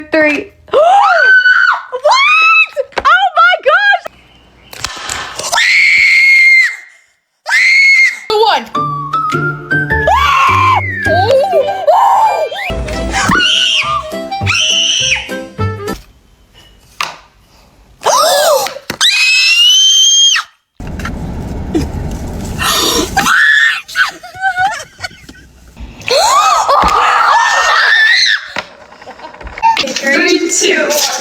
3. What? Oh my gosh! 1. Three, 2, 1.